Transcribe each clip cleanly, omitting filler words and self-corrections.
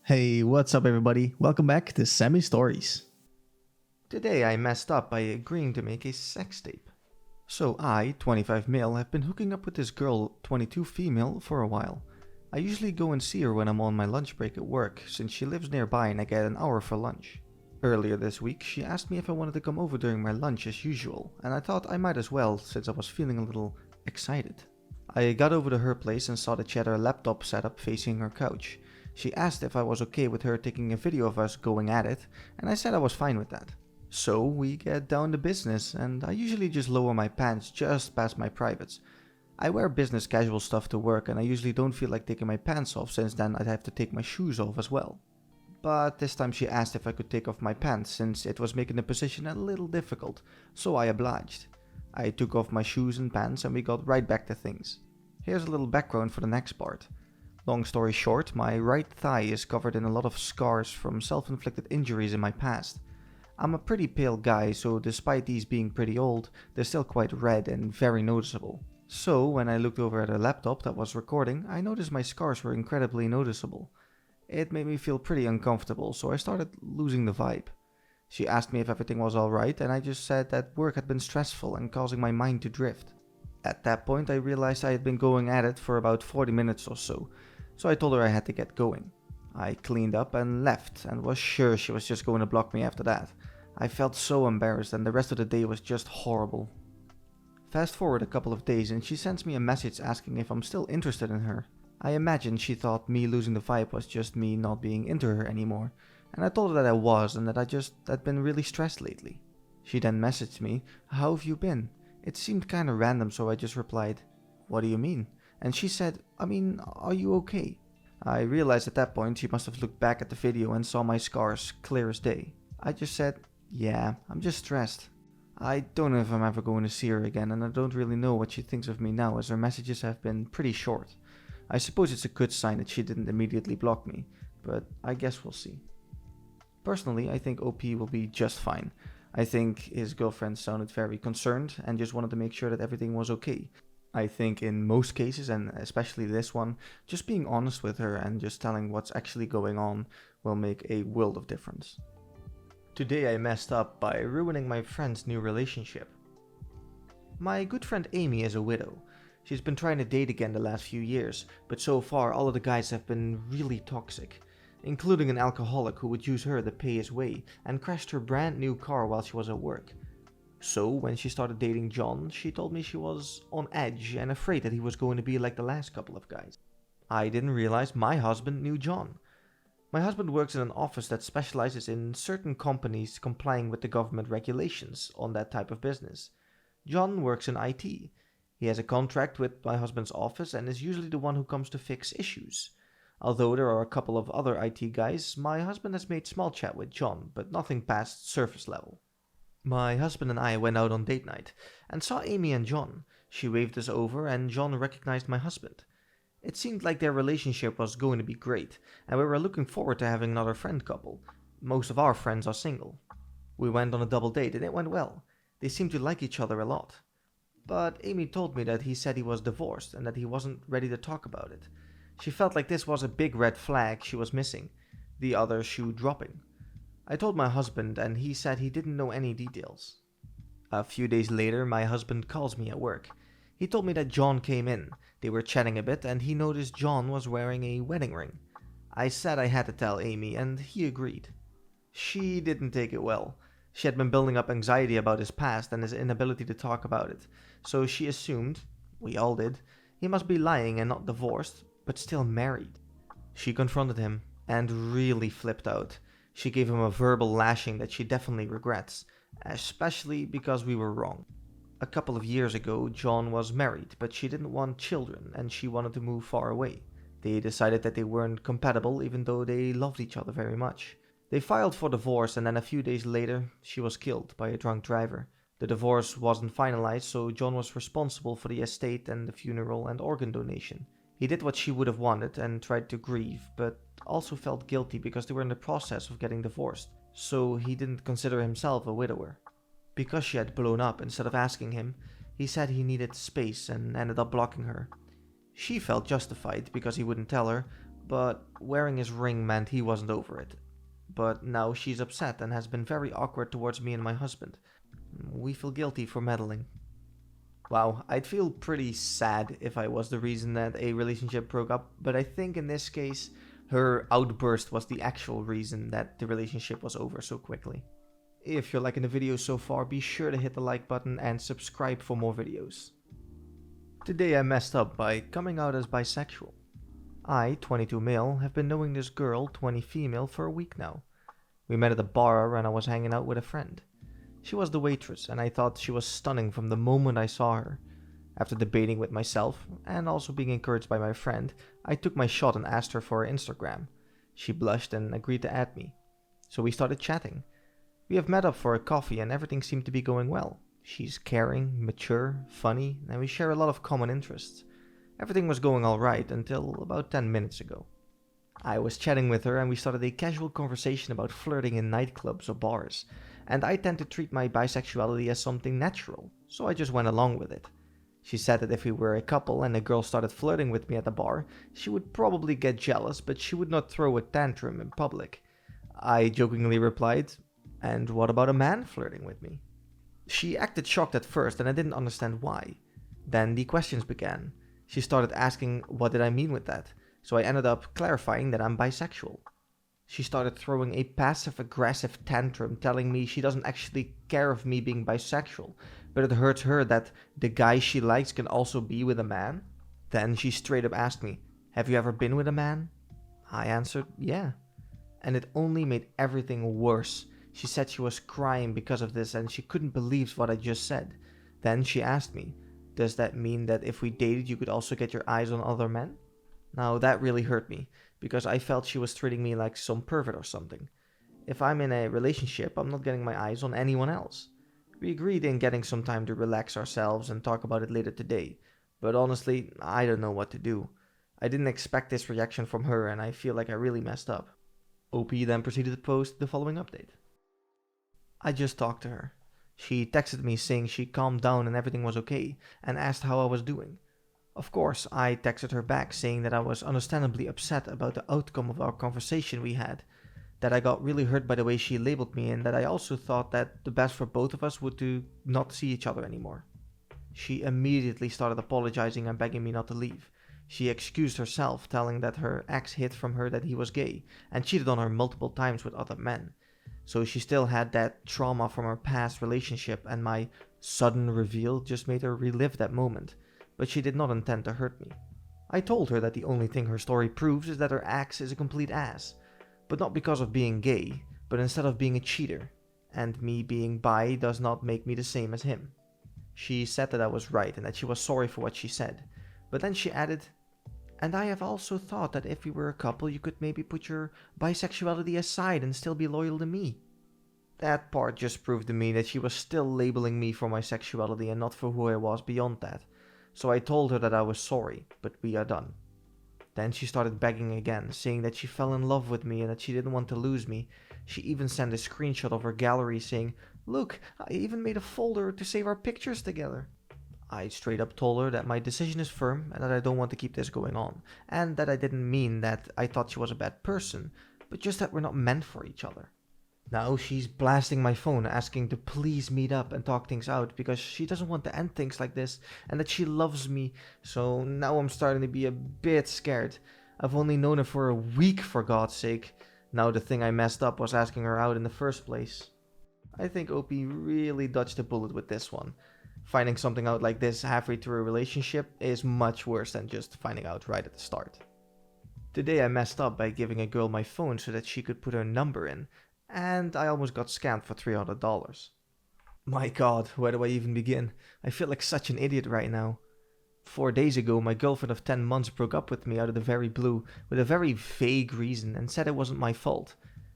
Hey, what's up everybody? Welcome back to Sammy Stories. Today I messed up by agreeing to make a sex tape. So I, 25 male, have been hooking up with this girl, 22 female, for a while. I usually go and see her when I'm on my lunch break at work, since she lives nearby and I get an hour for lunch. Earlier this week, she asked me if I wanted to come over during my lunch as usual, and I thought I might as well since I was feeling a little excited. I got over to her place and saw that she had her laptop set up facing her couch. She asked if I was okay with her taking a video of us going at it, and I said I was fine with that. So we get down to business, and I usually just lower my pants just past my privates. I wear business casual stuff to work, and I usually don't feel like taking my pants off since then I'd have to take my shoes off as well. But this time she asked if I could take off my pants since it was making the position a little difficult, so I obliged. I took off my shoes and pants and we got right back to things. Here's a little background for the next part. Long story short, my right thigh is covered in a lot of scars from self-inflicted injuries in my past. I'm a pretty pale guy, so despite these being pretty old, they're still quite red and very noticeable. So when I looked over at a laptop that was recording, I noticed my scars were incredibly noticeable. It made me feel pretty uncomfortable, so I started losing the vibe. She asked me if everything was alright, and I just said that work had been stressful and causing my mind to drift. At that point I realized I had been going at it for about 40 minutes or so I told her I had to get going. I cleaned up and left and was sure she was just going to block me after that. I felt so embarrassed and the rest of the day was just horrible. Fast forward a couple of days and she sends me a message asking if I'm still interested in her. I imagine she thought me losing the vibe was just me not being into her anymore, and I told her that I was and that I'd been really stressed lately. She then messaged me, "How have you been?" It seemed kinda random, so I just replied, "What do you mean?" And she said, "Are you okay?" I realized at that point she must have looked back at the video and saw my scars clear as day. I just said, "Yeah, I'm just stressed." I don't know if I'm ever going to see her again, and I don't really know what she thinks of me now as her messages have been pretty short. I suppose it's a good sign that she didn't immediately block me, but I guess we'll see. Personally, I think OP will be just fine. I think his girlfriend sounded very concerned and just wanted to make sure that everything was okay. I think in most cases, and especially this one, just being honest with her and just telling what's actually going on will make a world of difference. Today I messed up by ruining my friend's new relationship. My good friend Amy is a widow. She's been trying to date again the last few years, but so far all of the guys have been really toxic, including an alcoholic who would use her to pay his way and crashed her brand new car while she was at work. So when she started dating John, she told me she was on edge and afraid that he was going to be like the last couple of guys. I didn't realize my husband knew John. My husband works in an office that specializes in certain companies complying with the government regulations on that type of business. John works in IT. He has a contract with my husband's office and is usually the one who comes to fix issues. Although there are a couple of other IT guys, my husband has made small chat with John, but nothing past surface level. My husband and I went out on date night and saw Amy and John. She waved us over and John recognized my husband. It seemed like their relationship was going to be great and we were looking forward to having another friend couple. Most of our friends are single. We went on a double date and it went well. They seemed to like each other a lot. But Amy told me that he said he was divorced and that he wasn't ready to talk about it. She felt like this was a big red flag she was missing, the other shoe dropping. I told my husband and he said he didn't know any details. A few days later, my husband calls me at work. He told me that John came in. They were chatting a bit and he noticed John was wearing a wedding ring. I said I had to tell Amy and he agreed. She didn't take it well. She had been building up anxiety about his past and his inability to talk about it, so she assumed, we all did, he must be lying and not divorced, but still married. She confronted him and really flipped out. She gave him a verbal lashing that she definitely regrets, especially because we were wrong. A couple of years ago, John was married, but she didn't want children and she wanted to move far away. They decided that they weren't compatible even though they loved each other very much. They filed for divorce and then a few days later, she was killed by a drunk driver. The divorce wasn't finalized, so John was responsible for the estate and the funeral and organ donation. He did what she would have wanted and tried to grieve, but also felt guilty because they were in the process of getting divorced, so he didn't consider himself a widower. Because she had blown up instead of asking him, he said he needed space and ended up blocking her. She felt justified because he wouldn't tell her, but wearing his ring meant he wasn't over it. But now she's upset and has been very awkward towards me and my husband. We feel guilty for meddling. Wow, I'd feel pretty sad if I was the reason that a relationship broke up, but I think in this case, her outburst was the actual reason that the relationship was over so quickly. If you're liking the video so far, be sure to hit the like button and subscribe for more videos. Today I messed up by coming out as bisexual. I, 22 male, have been knowing this girl, 20 female, for a week now. We met at a bar and I was hanging out with a friend. She was the waitress, and I thought she was stunning from the moment I saw her. After debating with myself, and also being encouraged by my friend, I took my shot and asked her for her Instagram. She blushed and agreed to add me. So we started chatting. We have met up for a coffee and everything seemed to be going well. She's caring, mature, funny, and we share a lot of common interests. Everything was going alright until about 10 minutes ago. I was chatting with her and we started a casual conversation about flirting in nightclubs or bars. And I tend to treat my bisexuality as something natural, so I just went along with it. She said that if we were a couple and a girl started flirting with me at the bar, she would probably get jealous, but she would not throw a tantrum in public. I jokingly replied, "And what about a man flirting with me?" She acted shocked at first and I didn't understand why. Then the questions began. She started asking what did I mean with that, so I ended up clarifying that I'm bisexual. She started throwing a passive-aggressive tantrum telling me she doesn't actually care of me being bisexual, but it hurts her that the guy she likes can also be with a man. Then she straight up asked me, "Have you ever been with a man?" I answered, "Yeah." And it only made everything worse. She said she was crying because of this and she couldn't believe what I just said. Then she asked me, "Does that mean that if we dated you could also get your eyes on other men?" Now that really hurt me, because I felt she was treating me like some pervert or something. If I'm in a relationship, I'm not getting my eyes on anyone else. We agreed in getting some time to relax ourselves and talk about it later today, but honestly, I don't know what to do. I didn't expect this reaction from her and I feel like I really messed up. OP then proceeded to post the following update. I just talked to her. She texted me saying she calmed down and everything was okay, and asked how I was doing. Of course, I texted her back saying that I was understandably upset about the outcome of our conversation we had, that I got really hurt by the way she labeled me, and that I also thought that the best for both of us would to not see each other anymore. She immediately started apologizing and begging me not to leave. She excused herself, telling that her ex hid from her that he was gay, and cheated on her multiple times with other men. So she still had that trauma from her past relationship, and my sudden reveal just made her relive that moment. But she did not intend to hurt me. I told her that the only thing her story proves is that her ex is a complete ass, but not because of being gay, but instead of being a cheater, and me being bi does not make me the same as him. She said that I was right and that she was sorry for what she said, but then she added, "And I have also thought that if we were a couple you could maybe put your bisexuality aside and still be loyal to me." That part just proved to me that she was still labeling me for my sexuality and not for who I was beyond that. So I told her that I was sorry, but we are done. Then she started begging again, saying that she fell in love with me and that she didn't want to lose me. She even sent a screenshot of her gallery saying, "Look, I even made a folder to save our pictures together." I straight up told her that my decision is firm and that I don't want to keep this going on, and that I didn't mean that I thought she was a bad person, but just that we're not meant for each other. Now she's blasting my phone asking to please meet up and talk things out because she doesn't want to end things like this and that she loves me, so now I'm starting to be a bit scared. I've only known her for a week, for God's sake. Now the thing I messed up was asking her out in the first place. I think OP really dodged a bullet with this one. Finding something out like this halfway through a relationship is much worse than just finding out right at the start. Today I messed up by giving a girl my phone so that she could put her number in, and I almost got scammed for $300. My God, where do I even begin? I feel like such an idiot right now. 4 days ago, my girlfriend of 10 months broke up with me out of the very blue with a very vague reason and said it wasn't my fault.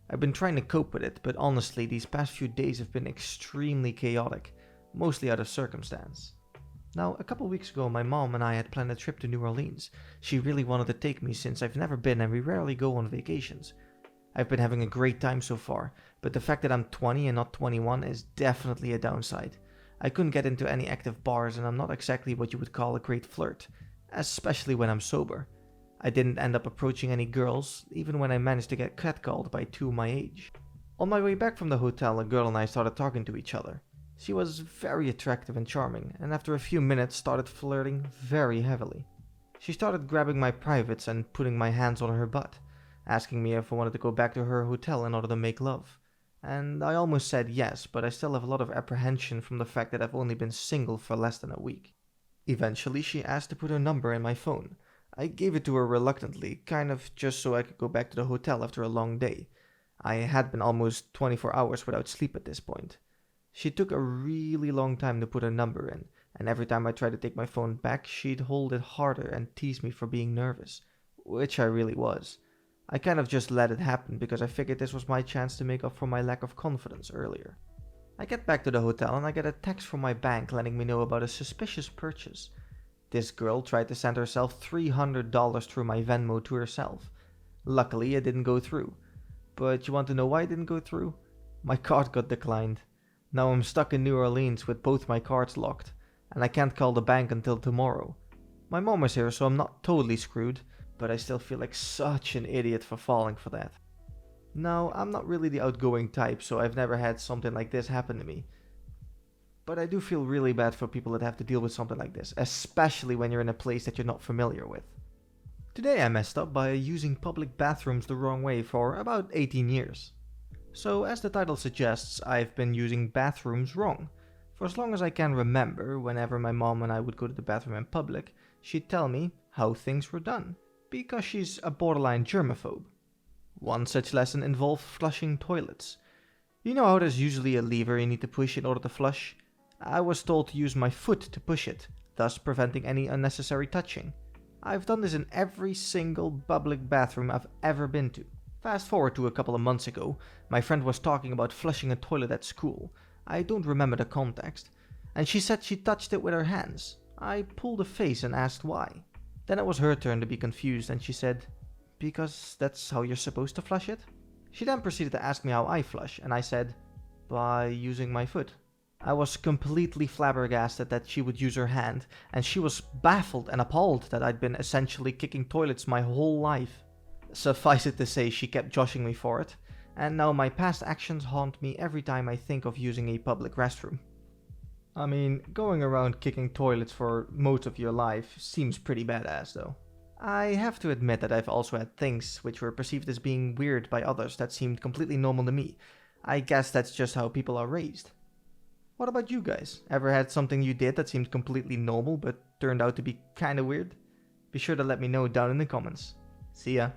I've been trying to cope with it, but honestly, these past few days have been extremely chaotic, mostly out of circumstance. Now, a couple weeks ago, my mom and I had planned a trip to New Orleans. She really wanted to take me since I've never been and we rarely go on vacations. I've been having a great time so far, but the fact that I'm 20 and not 21 is definitely a downside. I couldn't get into any active bars and I'm not exactly what you would call a great flirt, especially when I'm sober. I didn't end up approaching any girls, even when I managed to get catcalled by two my age. On my way back from the hotel, a girl and I started talking to each other. She was very attractive and charming, and after a few minutes started flirting very heavily. She started grabbing my privates and putting my hands on her butt, asking me if I wanted to go back to her hotel in order to make love. And I almost said yes, but I still have a lot of apprehension from the fact that I've only been single for less than a week. Eventually, she asked to put her number in my phone. I gave it to her reluctantly, kind of just so I could go back to the hotel after a long day. I had been almost 24 hours without sleep at this point. She took a really long time to put her number in, and every time I tried to take my phone back, she'd hold it harder and tease me for being nervous, which I really was. I kind of just let it happen because I figured this was my chance to make up for my lack of confidence earlier. I get back to the hotel and I get a text from my bank letting me know about a suspicious purchase. This girl tried to send herself $300 through my Venmo to herself. Luckily, it didn't go through. But you want to know why it didn't go through? My card got declined. Now I'm stuck in New Orleans with both my cards locked, and I can't call the bank until tomorrow. My mom is here, so I'm not totally screwed, but I still feel like such an idiot for falling for that. Now, I'm not really the outgoing type, so I've never had something like this happen to me. But I do feel really bad for people that have to deal with something like this, especially when you're in a place that you're not familiar with. Today I messed up by using public bathrooms the wrong way for about 18 years. So as the title suggests, I've been using bathrooms wrong. For as long as I can remember, whenever my mom and I would go to the bathroom in public, she'd tell me how things were done, because she's a borderline germaphobe. One such lesson involved flushing toilets. You know how there's usually a lever you need to push in order to flush? I was told to use my foot to push it, thus preventing any unnecessary touching. I've done this in every single public bathroom I've ever been to. Fast forward to a couple of months ago, my friend was talking about flushing a toilet at school. I don't remember the context. And she said she touched it with her hands. I pulled a face and asked why. Then it was her turn to be confused and she said, "Because that's how you're supposed to flush it?" She then proceeded to ask me how I flush, and I said, "By using my foot." I was completely flabbergasted that she would use her hand, and she was baffled and appalled that I'd been essentially kicking toilets my whole life. Suffice it to say, she kept joshing me for it, and now my past actions haunt me every time I think of using a public restroom. I mean, going around kicking toilets for most of your life seems pretty badass though. I have to admit that I've also had things which were perceived as being weird by others that seemed completely normal to me. I guess that's just how people are raised. What about you guys? Ever had something you did that seemed completely normal but turned out to be kinda weird? Be sure to let me know down in the comments. See ya!